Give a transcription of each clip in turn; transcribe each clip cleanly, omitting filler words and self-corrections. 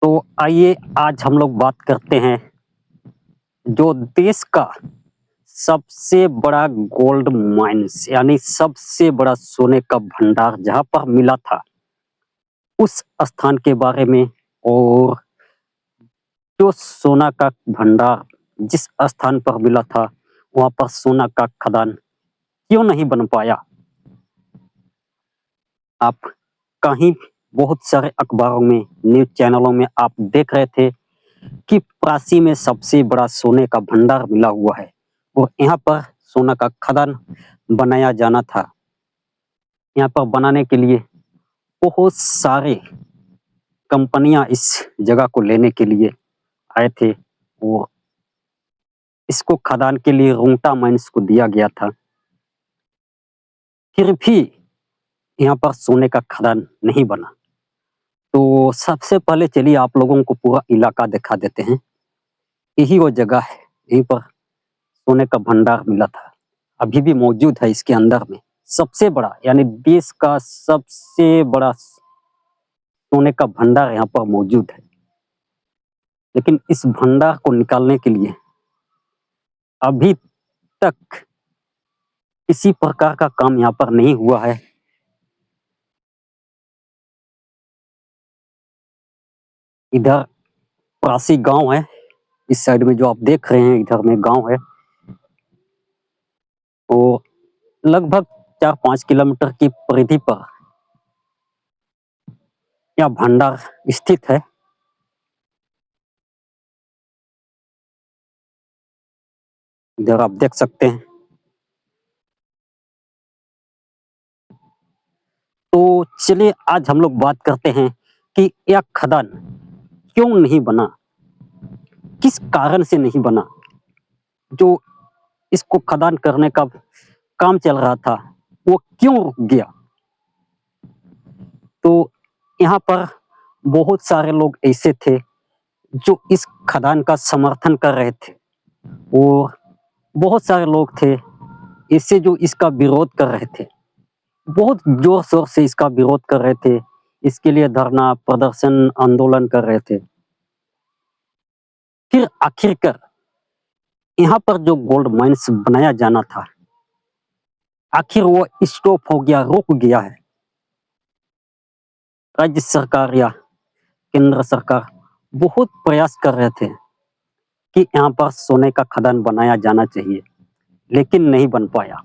तो आइए आज हम लोग बात करते हैं जो देश का सबसे बड़ा गोल्ड माइंस यानी सबसे बड़ा सोने का भंडार जहां पर मिला था उस स्थान के बारे में। और जो सोना का भंडार जिस स्थान पर मिला था वहां पर सोना का खदान क्यों नहीं बन पाया। आप कहीं बहुत सारे अखबारों में न्यूज चैनलों में आप देख रहे थे कि प्राची में सबसे बड़ा सोने का भंडार मिला हुआ है और यहाँ पर सोना का खदान बनाया जाना था। यहाँ पर बनाने के लिए बहुत सारे कंपनियां इस जगह को लेने के लिए आए थे और इसको खदान के लिए रुंगटा माइंस को दिया गया था। फिर भी यहाँ पर सोने का खदान नहीं बना। तो सबसे पहले चलिए आप लोगों को पूरा इलाका दिखा देते हैं। यही वो जगह है, यहीं पर सोने का भंडार मिला था, अभी भी मौजूद है। इसके अंदर में सबसे बड़ा यानी देश का सबसे बड़ा सोने का भंडार यहाँ पर मौजूद है। लेकिन इस भंडार को निकालने के लिए अभी तक किसी प्रकार का काम यहाँ पर नहीं हुआ है। इधर प्राची गांव है, इस साइड में जो आप देख रहे हैं इधर में गांव है और लगभग 4-5 किलोमीटर की परिधि पर यह भंडार स्थित है। इधर आप देख सकते हैं। तो चलिए आज हम लोग बात करते हैं कि यह खदान क्यों नहीं बना, किस कारण से नहीं बना। जो इसको खदान करने का काम चल रहा था वो क्यों रुक गया। तो यहाँ पर बहुत सारे लोग ऐसे थे जो इस खदान का समर्थन कर रहे थे और बहुत सारे लोग थे ऐसे जो इसका विरोध कर रहे थे, बहुत जोर शोर से इसका विरोध कर रहे थे, इसके लिए धरना प्रदर्शन आंदोलन कर रहे थे। फिर आखिरकार यहाँ पर जो गोल्ड माइंस बनाया जाना था आखिर वो स्टॉप हो गया, रुक गया है। राज्य सरकार या केंद्र सरकार बहुत प्रयास कर रहे थे कि यहाँ पर सोने का खदान बनाया जाना चाहिए, लेकिन नहीं बन पाया।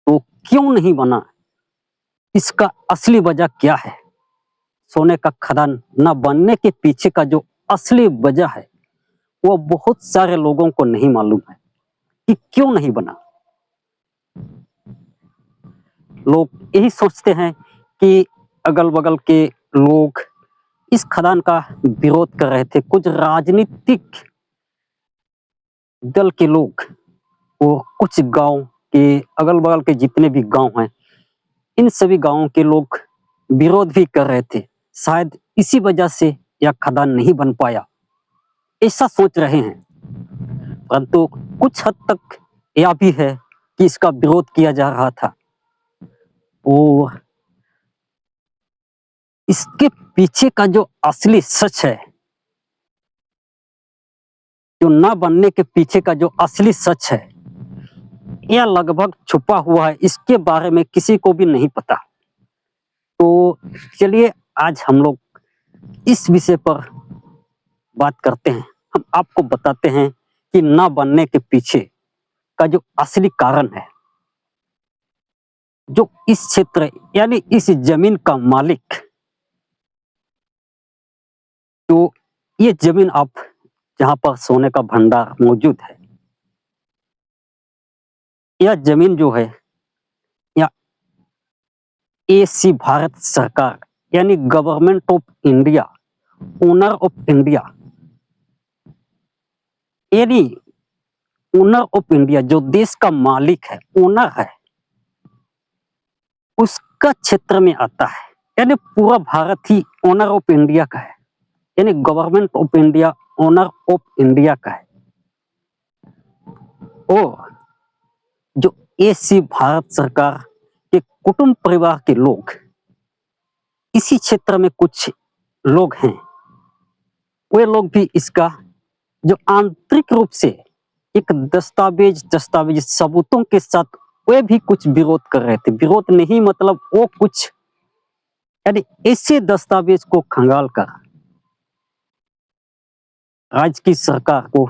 तो क्यों नहीं बना, इसका असली वजह क्या है। सोने का खदान न बनने के पीछे का जो असली वजह है वो बहुत सारे लोगों को नहीं मालूम है कि क्यों नहीं बना। लोग यही सोचते हैं कि अगल बगल के लोग इस खदान का विरोध कर रहे थे, कुछ राजनीतिक दल के लोग और कुछ गांव के अगल बगल के जितने भी गांव हैं इन सभी गांवों के लोग विरोध भी कर रहे थे। शायद इसी वजह से यह खदान नहीं बन पाया, ऐसा सोच रहे हैं। परंतु कुछ हद तक यह भी है कि इसका विरोध किया जा रहा था और इसके पीछे का जो असली सच है, जो न बनने के पीछे का जो असली सच है, यह लगभग छुपा हुआ है, इसके बारे में किसी को भी नहीं पता। तो चलिए आज हम लोग इस विषय पर बात करते हैं। हम आपको बताते हैं कि न बनने के पीछे का जो असली कारण है। जो इस क्षेत्र यानी इस जमीन का मालिक, तो ये जमीन आप जहां पर सोने का भंडार मौजूद है, यह जमीन जो है या एसी भारत सरकार यानी government of India, owner of India, यानी ओनर ऑफ इंडिया जो देश का मालिक है, ओनर है, उसका क्षेत्र में आता है। यानी पूरा भारत ही ओनर ऑफ इंडिया का है, यानी government of India owner of India का है। और जो एसी भारत सरकार के कुटुंब परिवार के लोग इसी क्षेत्र में कुछ लोग हैं, वे लोग भी इसका जो आंतरिक रूप से एक दस्तावेज सबूतों के साथ वे भी कुछ विरोध कर रहे थे। विरोध नहीं मतलब वो कुछ यानी ऐसे दस्तावेज को खंगाल कर राज्य की सरकार को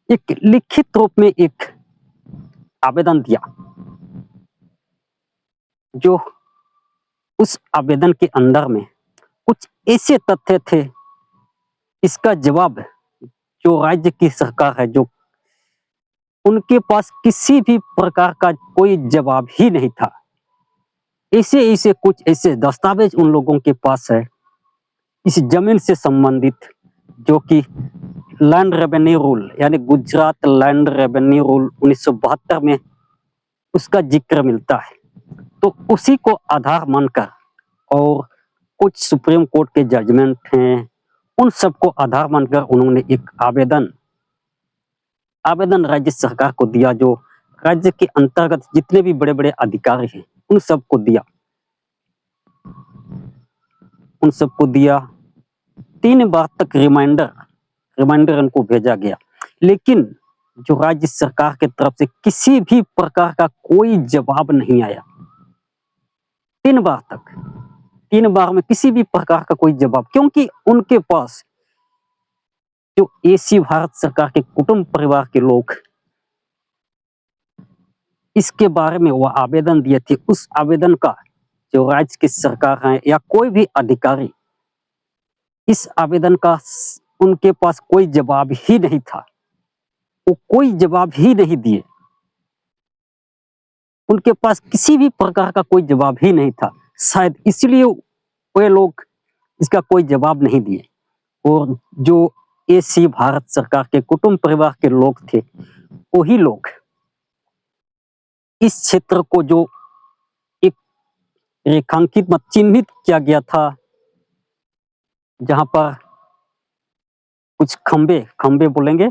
एक लिखित रूप में एक आवेदन दिया, जो उस आवेदन के अंदर में कुछ ऐसे तथ्य थे, इसका जवाब जो राज्य की सरकार है, जो उनके पास किसी भी प्रकार का कोई जवाब ही नहीं था। ऐसे कुछ ऐसे दस्तावेज उन लोगों के पास है इस जमीन से संबंधित, जो कि लैंड रेवेन्यू रूल यानी गुजरात लैंड रेवेन्यू रूल 1972 में उसका जिक्र मिलता है। तो उसी को आधार मानकर और कुछ सुप्रीम कोर्ट के जजमेंट हैं, उन सबको आधार मानकर उन्होंने एक आवेदन राज्य सरकार को दिया, जो राज्य के अंतर्गत जितने भी बड़े-बड़े अधिकारी हैं, उन सबको दिया। 3 बार तक रिमाइंडर उनको भेजा गया, लेकिन जो राज्य सरकार की तरफ से किसी भी प्रकार का कोई जवाब नहीं आया। 3 बार तक, 3 बार में किसी भी प्रकार का कोई जवाब, क्योंकि उनके पास जो एसी भारत सरकार के कुटुंब परिवार के लोग इसके बारे में वो आवेदन दिए थे, उस आवेदन का जो राज्य की सरकार है या कोई भी अधिकारी, इस आवेदन का उनके पास कोई जवाब ही नहीं था। वो कोई जवाब ही नहीं दिए, उनके पास किसी भी प्रकार का कोई जवाब ही नहीं था। शायद इसलिए वे लोग इसका कोई जवाब नहीं दिए, और जो एसी भारत सरकार के कुटुंब परिवार के लोग थे, वही लोग इस क्षेत्र को जो एक रेखांकित चिन्हित किया गया था, जहां पर कुछ खंबे बोलेंगे,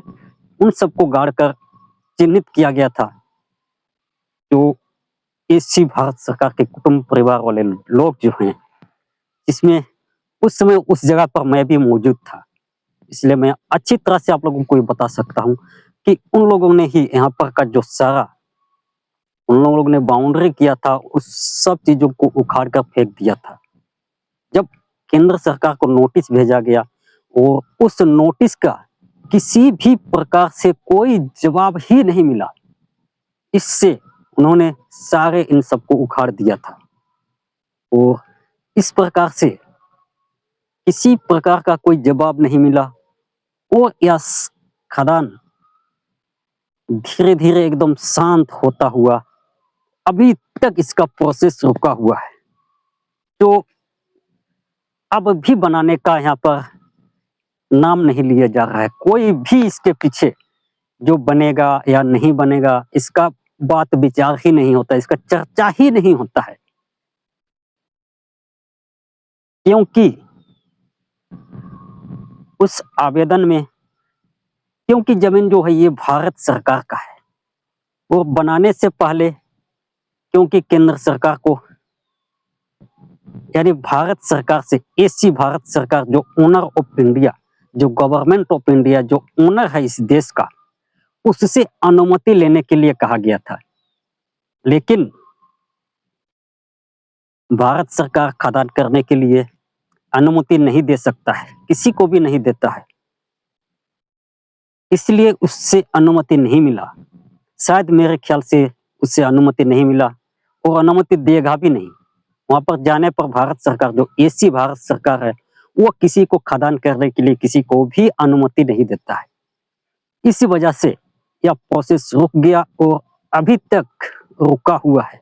उन सबको गाड़कर चिन्हित किया गया था, जो एसी भारत सरकार के कुटुंब परिवार वाले लोग जो हैं, इसमें उस समय उस जगह पर मैं भी मौजूद था, इसलिए मैं अच्छी तरह से आप लोगों को ये बता सकता हूँ कि उन लोगों ने ही यहाँ पर का जो सारा उन लोगों ने बाउंड्री किया था, उस सब चीजों को उखाड़ कर फेंक दिया था। जब केंद्र सरकार को नोटिस भेजा गया और उस नोटिस का किसी भी प्रकार से कोई जवाब ही नहीं मिला, इससे उन्होंने सारे इन सबको उखाड़ दिया था। और इस प्रकार से किसी प्रकार का कोई जवाब नहीं मिला, और यह खदान धीरे धीरे एकदम शांत होता हुआ अभी तक इसका प्रोसेस रुका हुआ है, जो अब भी बनाने का यहाँ पर नाम नहीं लिया जा रहा है। कोई भी इसके पीछे जो बनेगा या नहीं बनेगा, इसका बात विचार ही नहीं होता, इसका चर्चा ही नहीं होता है, क्योंकि उस आवेदन में, क्योंकि जमीन जो है ये भारत सरकार का है, वो बनाने से पहले क्योंकि केंद्र सरकार को यानी भारत सरकार से एसी भारत सरकार जो ओनर ऑफ इंडिया, जो गवर्नमेंट ऑफ इंडिया, जो ओनर है इस देश का, उससे अनुमति लेने के लिए कहा गया था। लेकिन भारत सरकार खदान करने के लिए अनुमति नहीं दे सकता है, किसी को भी नहीं देता है, इसलिए उससे अनुमति नहीं मिला। शायद मेरे ख्याल से उससे अनुमति नहीं मिला, और अनुमति देगा भी नहीं। वहां पर जाने पर भारत सरकार, जो एसी भारत सरकार है, वो किसी को खदान करने के लिए किसी को भी अनुमति नहीं देता है। इसी वजह से यह प्रोसेस रुक गया और अभी तक रुका हुआ है।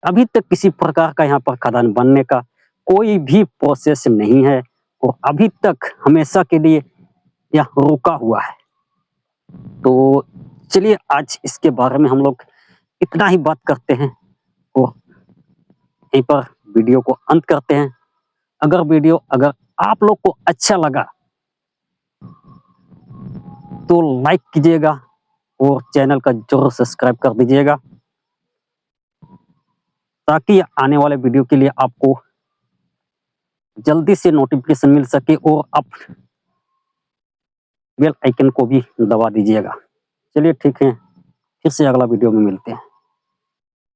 अभी तक किसी प्रकार का यहाँ पर खदान बनने का कोई भी प्रोसेस नहीं है, और अभी तक हमेशा के लिए यह रुका हुआ है। तो चलिए आज इसके बारे में हम लोग इतना ही बात करते हैं, और यहीं पर वीडियो को अंत करते हैं। अगर आप लोग को अच्छा लगा तो लाइक कीजिएगा और चैनल का जरूर सब्सक्राइब कर दीजिएगा, ताकि आने वाले वीडियो के लिए आपको जल्दी से नोटिफिकेशन मिल सके और आप बेल आइकन को भी दबा दीजिएगा। चलिए ठीक है, फिर से अगला वीडियो में मिलते हैं।